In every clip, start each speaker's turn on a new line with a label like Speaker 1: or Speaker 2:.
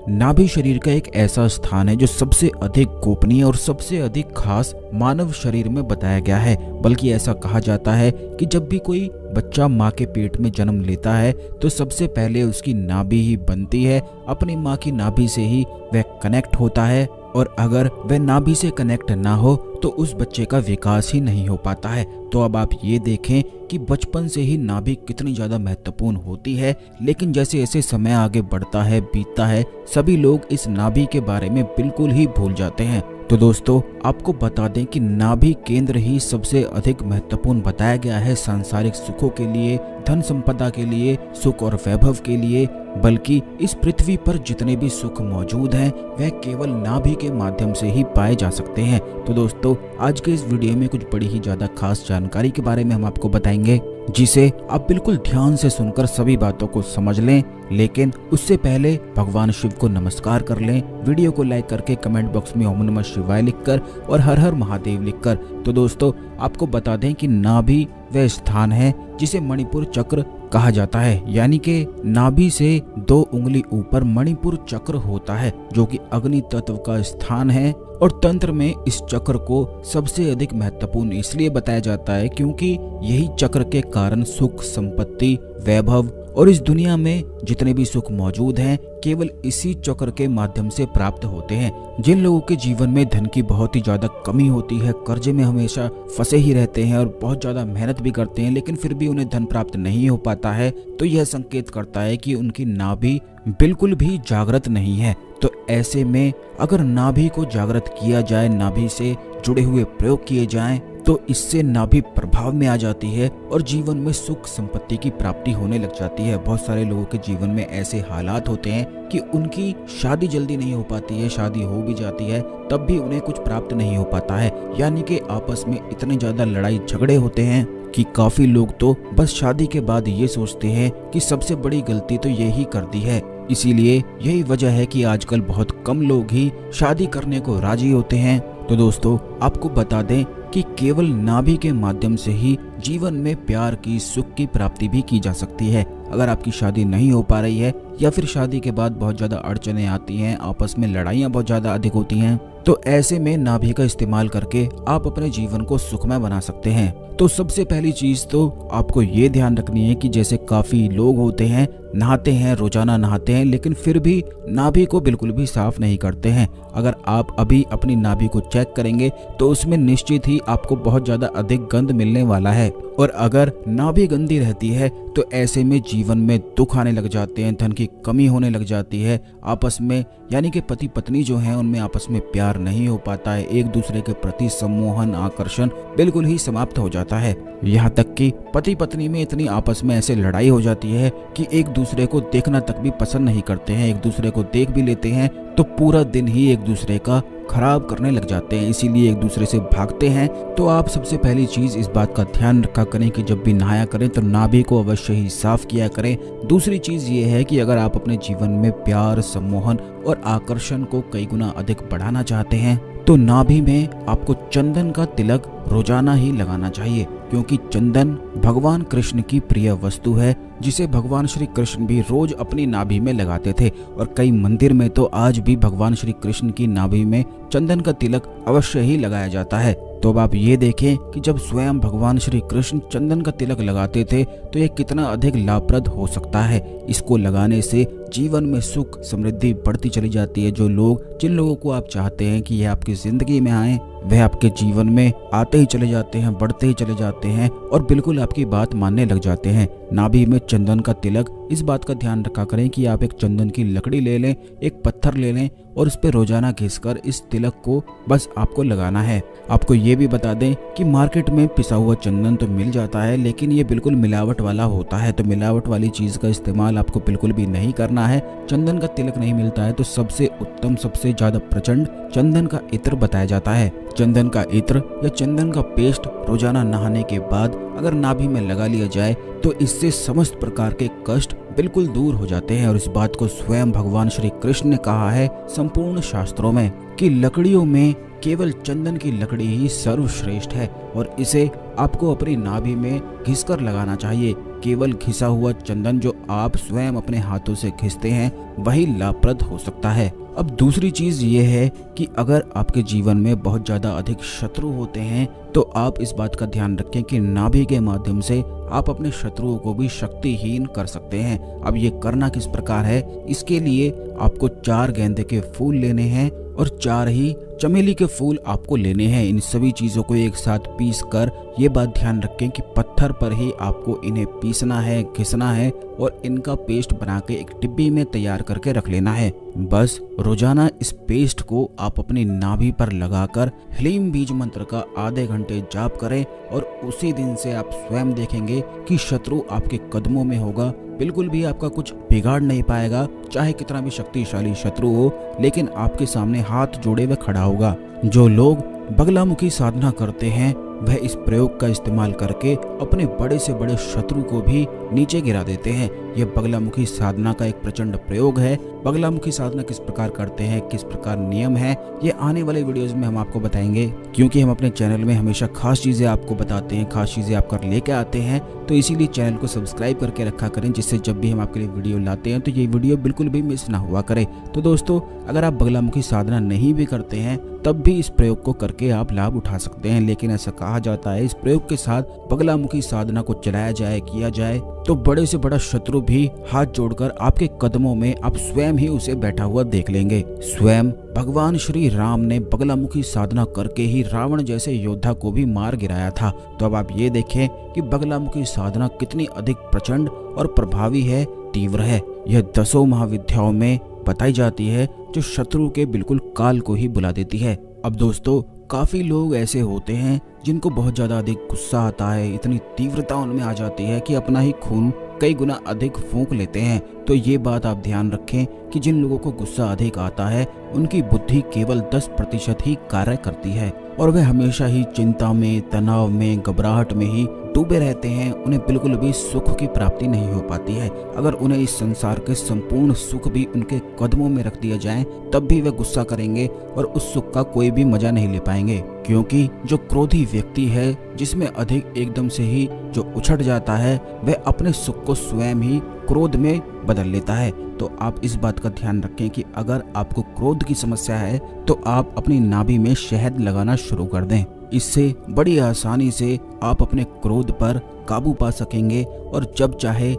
Speaker 1: नाभि शरीर का एक ऐसा स्थान है जो सबसे अधिक गोपनीय और सबसे अधिक खास मानव शरीर में बताया गया है। बल्कि ऐसा कहा जाता है कि जब भी कोई बच्चा माँ के पेट में जन्म लेता है तो सबसे पहले उसकी नाभि ही बनती है। अपनी माँ की नाभि से ही वह कनेक्ट होता है और अगर वह नाभि से कनेक्ट ना हो तो उस बच्चे का विकास ही नहीं हो पाता है। तो अब आप ये देखें कि बचपन से ही नाभि कितनी ज्यादा महत्वपूर्ण होती है, लेकिन जैसे जैसे समय आगे बढ़ता है, बीतता है, सभी लोग इस नाभि के बारे में बिल्कुल ही भूल जाते हैं। तो दोस्तों, आपको बता दें कि नाभि केंद्र ही सबसे अधिक महत्वपूर्ण बताया गया है सांसारिक सुखों के लिए, धन संपदा के लिए, सुख और वैभव के लिए। बल्कि इस पृथ्वी पर जितने भी सुख मौजूद हैं वह केवल नाभि के माध्यम से ही पाए जा सकते हैं। तो दोस्तों, आज के इस वीडियो में कुछ बड़ी ही ज्यादा खास जानकारी के बारे में हम आपको बताएंगे, जिसे आप बिल्कुल ध्यान से सुनकर सभी बातों को समझ लें। लेकिन उससे पहले भगवान शिव को नमस्कार कर लें, वीडियो को लाइक करके कमेंट बॉक्स में ओम नमः शिवाय लिखकर और हर हर महादेव लिखकर। तो दोस्तों, आपको बता दें कि नाभि वह स्थान है जिसे मणिपुर चक्र कहा जाता है, यानी कि नाभि से 2 उंगली ऊपर मणिपुर चक्र होता है, जो कि अग्नि तत्व का स्थान है। और तंत्र में इस चक्र को सबसे अधिक महत्वपूर्ण इसलिए बताया जाता है क्योंकि यही चक्र के कारण सुख, संपत्ति, वैभव और इस दुनिया में जितने भी सुख मौजूद हैं केवल इसी चक्र के माध्यम से प्राप्त होते हैं। जिन लोगों के जीवन में धन की बहुत ही ज्यादा कमी होती है, कर्जे में हमेशा फंसे ही रहते हैं और बहुत ज्यादा मेहनत भी करते हैं, लेकिन फिर भी उन्हें धन प्राप्त नहीं हो पाता है, तो यह संकेत करता है कि उनकी नाभि बिल्कुल भी जागृत नहीं है। तो ऐसे में अगर नाभि को जागृत किया जाए, नाभि से जुड़े हुए प्रयोग किए जाएं, तो इससे नाभि प्रभाव में आ जाती है और जीवन में सुख संपत्ति की प्राप्ति होने लग जाती है। बहुत सारे लोगों के जीवन में ऐसे हालात होते हैं कि उनकी शादी जल्दी नहीं हो पाती है, शादी हो भी जाती है तब भी उन्हें कुछ प्राप्त नहीं हो पाता है। यानी कि आपस में इतने ज्यादा लड़ाई झगड़े होते हैं कि काफी लोग तो बस शादी के बाद ये सोचते हैं कि सबसे बड़ी गलती तो यही कर दी है। इसीलिए यही वजह है कि आजकल बहुत कम लोग ही शादी करने को राजी होते हैं। तो दोस्तों, आपको बता दें कि केवल नाभि के माध्यम से ही जीवन में प्यार की, सुख की प्राप्ति भी की जा सकती है। अगर आपकी शादी नहीं हो पा रही है या फिर शादी के बाद बहुत ज्यादा अड़चने आती हैं, आपस में लड़ाइयाँ बहुत ज्यादा अधिक होती हैं, तो ऐसे में नाभि का इस्तेमाल करके आप अपने जीवन को सुखमय बना सकते हैं। तो सबसे पहली चीज तो आपको ये ध्यान रखनी है कि जैसे काफी लोग होते हैं, नहाते हैं, रोजाना नहाते हैं, लेकिन फिर भी नाभि को बिल्कुल भी साफ नहीं करते हैं। अगर आप अभी अपनी नाभि को चेक करेंगे तो उसमें निश्चित ही आपको बहुत ज्यादा अधिक गंध मिलने वाला है। और अगर नाभि गंदी रहती है तो ऐसे में जीवन में दुख आने लग जाते हैं, धन की कमी होने लग जाती है, आपस में यानी कि पति पत्नी जो हैं उनमें आपस में प्यार नहीं हो पाता है, एक दूसरे के प्रति सम्मोहन, आकर्षण बिल्कुल ही समाप्त हो जाता है। यहाँ तक कि पति पत्नी में इतनी आपस में ऐसे लड़ाई हो जाती है कि एक दूसरे को देखना तक भी पसंद नहीं करते हैं। एक दूसरे को देख भी लेते हैं तो पूरा दिन ही एक दूसरे का खराब करने लग जाते हैं, इसीलिए एक दूसरे से भागते हैं। तो आप सबसे पहली चीज इस बात का ध्यान रखा करें कि जब भी नहाया करें तो नाभि को अवश्य ही साफ किया करें। दूसरी चीज ये है कि अगर आप अपने जीवन में प्यार, सम्मोहन और आकर्षण को कई गुना अधिक बढ़ाना चाहते हैं तो नाभि में आपको चंदन का तिलक रोजाना ही लगाना चाहिए, क्योंकि चंदन भगवान कृष्ण की प्रिय वस्तु है, जिसे भगवान श्री कृष्ण भी रोज अपनी नाभि में लगाते थे। और कई मंदिर में तो आज भी भगवान श्री कृष्ण की नाभि में चंदन का तिलक अवश्य ही लगाया जाता है। तो अब आप ये देखें कि जब स्वयं भगवान श्री कृष्ण चंदन का तिलक लगाते थे तो ये कितना अधिक लाभप्रद हो सकता है। इसको लगाने से जीवन में सुख, समृद्धि बढ़ती चली जाती है। जिन लोगों को आप चाहते हैं कि यह आपकी जिंदगी में आए, वह आपके जीवन में आते ही चले जाते हैं, बढ़ते ही चले जाते हैं और बिल्कुल आपकी बात मानने लग जाते हैं। नाभि में चंदन का तिलक, इस बात का ध्यान रखा करें कि आप एक चंदन की लकड़ी ले लें, एक पत्थर ले लें और उस पर रोजाना घिसकर इस तिलक को बस आपको लगाना है। आपको ये भी बता दें कि मार्केट में पिसा हुआ चंदन तो मिल जाता है, लेकिन ये बिल्कुल मिलावट वाला होता है, तो मिलावट वाली चीज का इस्तेमाल आपको बिल्कुल भी नहीं करना है। चंदन का तिलक नहीं मिलता है तो सबसे उत्तम, सबसे ज्यादा प्रचंड चंदन का इत्र बताया जाता है। चंदन का इत्र या चंदन का पेस्ट रोजाना नहाने के बाद अगर नाभि में लगा लिया जाए तो इससे समस्त प्रकार के कष्ट बिल्कुल दूर हो जाते हैं। और इस बात को स्वयं भगवान श्री कृष्ण ने कहा है संपूर्ण शास्त्रों में कि लकड़ियों में केवल चंदन की लकड़ी ही सर्वश्रेष्ठ है और इसे आपको अपनी नाभि में घिसकर लगाना चाहिए। केवल घिसा हुआ चंदन जो आप स्वयं अपने हाथों से घिसते हैं वही लाभप्रद हो सकता है। अब दूसरी चीज ये है कि अगर आपके जीवन में बहुत ज्यादा अधिक शत्रु होते हैं तो आप इस बात का ध्यान रखें कि नाभि के माध्यम से आप अपने शत्रुओं को भी शक्तिहीन कर सकते हैं। अब ये करना किस प्रकार है, इसके लिए आपको 4 गेंदे के फूल लेने हैं और 4 ही चमेली के फूल आपको लेने हैं। इन सभी चीजों को एक साथ पीस कर ये बात ध्यान रखें कि पत्थर पर ही आपको इन्हें पीसना है, घिसना है और इनका पेस्ट बना के एक डिब्बी में तैयार करके रख लेना है। बस रोजाना इस पेस्ट को आप अपनी नाभि पर लगाकर ह्लीम बीज मंत्र का आधे घंटे जाप करें और उसी दिन से आप स्वयं देखेंगे कि शत्रु आपके कदमों में होगा, बिल्कुल भी आपका कुछ बिगाड़ नहीं पाएगा। चाहे कितना भी शक्तिशाली शत्रु हो, लेकिन आपके सामने हाथ जोड़े हुए खड़ा होगा। जो लोग बगलामुखी साधना करते हैं वह इस प्रयोग का इस्तेमाल करके अपने बड़े से बड़े शत्रु को भी नीचे गिरा देते हैं। यह बगलामुखी साधना का एक प्रचंड प्रयोग है। बगलामुखी साधना किस प्रकार करते हैं, किस प्रकार नियम है, ये आने वाले वीडियोस में हम आपको बताएंगे, क्योंकि हम अपने चैनल में हमेशा खास चीजें आपको बताते हैं, खास चीजें आप कर लेके आते हैं। तो इसीलिए चैनल को सब्सक्राइब करके रखा करें, जिससे जब भी हम आपके लिए वीडियो लाते हैं तो ये वीडियो बिल्कुल भी मिस ना हुआ करे। तो दोस्तों, अगर आप बगलामुखी साधना नहीं भी करते हैं तब भी इस प्रयोग को करके आप लाभ उठा सकते हैं। लेकिन ऐसा कहा जाता है इस प्रयोग के साथ बगलामुखी साधना को चलाया जाए, किया जाए तो बड़े से बड़ा शत्रु भी हाथ जोड़कर आपके कदमों में आप स्वयं ही उसे बैठा हुआ देख लेंगे। स्वयं भगवान श्री राम ने बगलामुखी साधना करके ही रावण जैसे योद्धा को भी मार गिराया था। तो अब आप ये देखें कि बगलामुखी साधना कितनी अधिक प्रचंड और प्रभावी है, तीव्र है। यह 10 महाविद्याओं में बताई जाती है जो शत्रु के बिल्कुल काल को ही बुला देती है। अब दोस्तों, काफी लोग ऐसे होते हैं जिनको बहुत ज्यादा अधिक गुस्सा आता है, इतनी तीव्रता उनमें आ जाती है कि अपना ही खून कई गुना अधिक फूंक लेते हैं। तो ये बात आप ध्यान रखें कि जिन लोगों को गुस्सा अधिक आता है उनकी बुद्धि केवल 10% ही कार्य करती है और वे हमेशा ही चिंता में, तनाव में, घबराहट में ही डूबे रहते हैं। उन्हें बिल्कुल भी सुख की प्राप्ति नहीं हो पाती है। अगर उन्हें इस संसार के संपूर्ण सुख भी उनके कदमों में रख दिया जाए तब भी वे गुस्सा करेंगे और उस सुख का कोई भी मजा नहीं ले पाएंगे, क्योंकि जो क्रोधी व्यक्ति है, जिसमें अधिक एकदम से ही जो उछट जाता है, वह अपने सुख को स्वयं ही क्रोध में बदल लेता है। तो आप इस बात का ध्यान रखें कि अगर आपको क्रोध की समस्या है तो आप अपनी नाभि में शहद लगाना शुरू कर दें। इससे बड़ी आसानी से आप अपने क्रोध पर काबू पा सकेंगे और जब चाहे,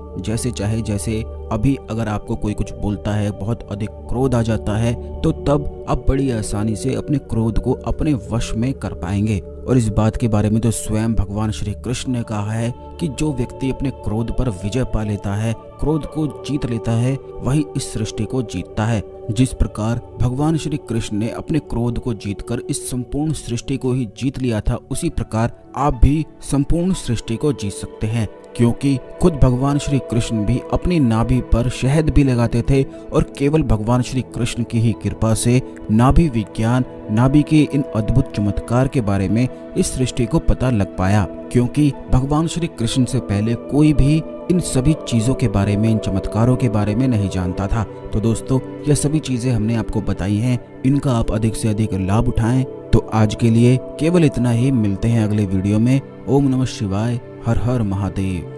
Speaker 1: जैसे अभी अगर आपको कोई कुछ बोलता है, बहुत अधिक क्रोध आ जाता है, तो तब आप बड़ी आसानी से अपने क्रोध को अपने वश में कर पाएंगे। और इस बात के बारे में तो स्वयं भगवान श्री कृष्ण ने कहा है कि जो व्यक्ति अपने क्रोध पर विजय पा लेता है, क्रोध को जीत लेता है, वही इस सृष्टि को जीतता है। जिस प्रकार भगवान श्री कृष्ण ने अपने क्रोध को जीतकर इस संपूर्ण सृष्टि को ही जीत लिया था, उसी प्रकार आप भी संपूर्ण सृष्टि को जीत सकते हैं, क्योंकि खुद भगवान श्री कृष्ण भी अपनी नाभि पर शहद भी लगाते थे और केवल भगवान श्री कृष्ण की ही कृपा से नाभि विज्ञान, नाभि के इन अद्भुत चमत्कार के बारे में इस सृष्टि को पता लग पाया, क्योंकि भगवान श्री कृष्ण से पहले कोई भी इन सभी चीजों के बारे में, इन चमत्कारों के बारे में नहीं जानता था। तो दोस्तों, यह सभी चीजें हमने आपको बताई हैं, इनका आप अधिक से अधिक लाभ उठाएं। तो आज के लिए केवल इतना ही, मिलते हैं अगले वीडियो में। ओम नमः शिवाय, हर हर महादेव।